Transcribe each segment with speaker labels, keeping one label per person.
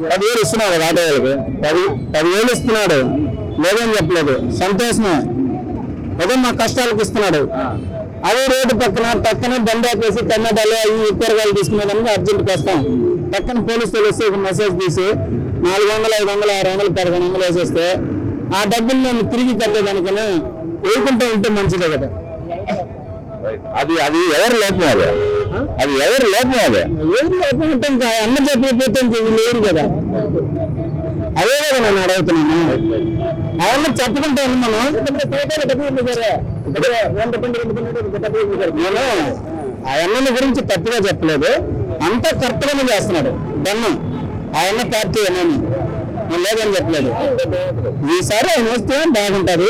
Speaker 1: 10,000 ఇస్తున్నాడు ఆటో వాళ్ళకి. 10,000 ఇస్తున్నాడు, లేదని చెప్పలేదు. సంతోషమే, అదే మా కష్టాలకు ఇస్తున్నాడు. అదే రోడ్డు పక్కన బండి ఆపేసి టమాటాలు అవి కూరగాయలు తీసుకునేదానికి అర్జెంట్కి వస్తాం. పక్కన పోలీసులు వస్తే ఒక మెసేజ్ తీసి 400, 500, 600, 1100 వేసేస్తే ఆ డబ్బులు నేను తిరిగి కట్టేదానికన్నా వేయకుంటూ ఉంటే మంచిదే కదా.
Speaker 2: అది ఎవరి లోపం? అది ఎవరి లోపం?
Speaker 1: ఎవరి లోపం అంటే ఇంకా అన్న చెప్పిపోతే వీళ్ళు లేరు కదా. అదే కదా నేను అడుగుతున్నాను. అవన్నీ చెప్పుకుంటాను మనం. నేను ఆయన్న గురించి తప్పుగా చెప్పలేదు, అంతా కరెక్ట్గానే చేస్తున్నాడు. దన్నం ఆయన పార్టీ అని నేను లేదని చెప్పలేదు. ఈసారి ఆయన వస్తే బాగుంటుంది.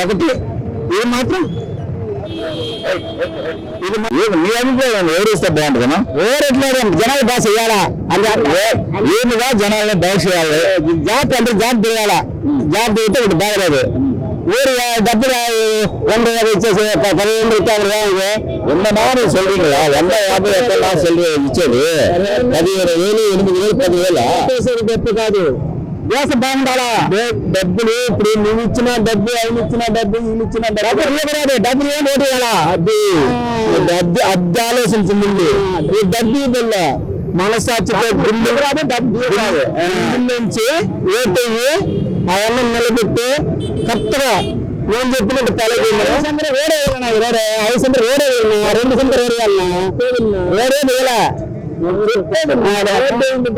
Speaker 1: ఒకటి ఇది మాత్రం
Speaker 2: మీ అభిప్రాయం ఎవరు ఇస్తే బాగుంటుందా?
Speaker 1: ఎవరెట్లేదు జనాలు బాగా చేయాలా ఏమిగా జనాలని బాగా చేయాలి. జాబ్ అంటే జాబ్ తిరగాల. జాబ్ తిరిగితే ఒకటి బాగలేదు. ఊరు డబ్బులు 100 ఇచ్చేసి 15 ఇచ్చారు.
Speaker 2: என்னமாதிரி சொல்றீங்களா? 150 சொல்லி ఇచ్చేది 15,000, 8,000, 10,000
Speaker 1: డబ్బు కాదు. దేశం బాగుండాలా. డబ్బులు ఇప్పుడు నువ్వు ఇచ్చిన డబ్బు, ఆయన ఇచ్చిన డబ్బు, వీళ్ళు ఇచ్చిన డబ్బులు ఏం ఓటు వేయాలా? అద్దె ఆలోచించింది. ఈ డబ్బు బిల్ల మనసాక్షితో బిల్లు రాదు. డబ్బు నుంచి ఓటయ్యి అవన్నీ నిలబెట్టి కరెక్ట్గా నేను చెప్పినట్టు తలకి వేరే వేయాలన్నా, 5 సెంటర్ వేరే వేయాలన్నా, 2 సెంటర్ వేరే వేయాలన్నా, వేరే వేయాలా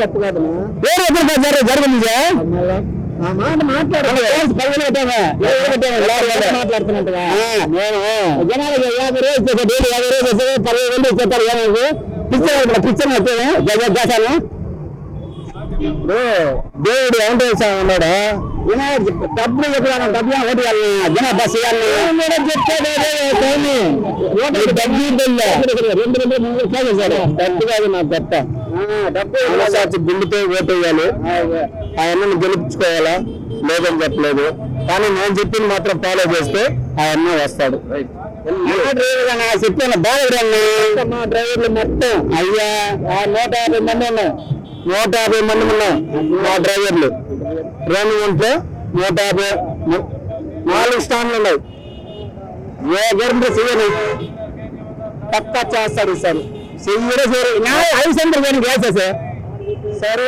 Speaker 1: తప్పు కాదు. వేరే ఎప్పుడు జరిగింది మాట్లాడుతున్నట్టుగా నేను జనాలకి 50 రోజులు ఇచ్చేసాను, 50 రోజులు ఇచ్చేసాను, 15,000 ఇచ్చేస్తారు. ఏమైంది పిచ్చర్ చేశాను. దేవుడు వెంకటేశ్వర ఉన్నాడు. డబ్బులు చెప్పాను, డబ్బులు ఓటు జనా బస్ చెప్తాడు. డబ్బు కాదు నా పెద్ద డబ్బు బిల్లుతో ఓటు వేయాలి. ఆయన్ని గెలిపించుకోవాలా, లేదని చెప్పలేదు. కానీ నేను చెప్పింది మాత్రం ఫాలో చేస్తే ఆయన్న వస్తాడు. చెప్పాను బాగా మా డ్రైవర్లు మొత్తం అయ్యా 150 మంది ఉన్నాయి. 150 మంది ఉన్నాయి మా డ్రైవర్లు. ట్రైన్ ఉంటే 150, 4 స్టాండ్లు ఉన్నాయి. ఏ గవర్నమెంట్ చెయ్యని పక్కా చేస్తాడు. ఈసారి చెయ్యరే సరే 5 సెంటర్ కానీ వేసేసే సరే.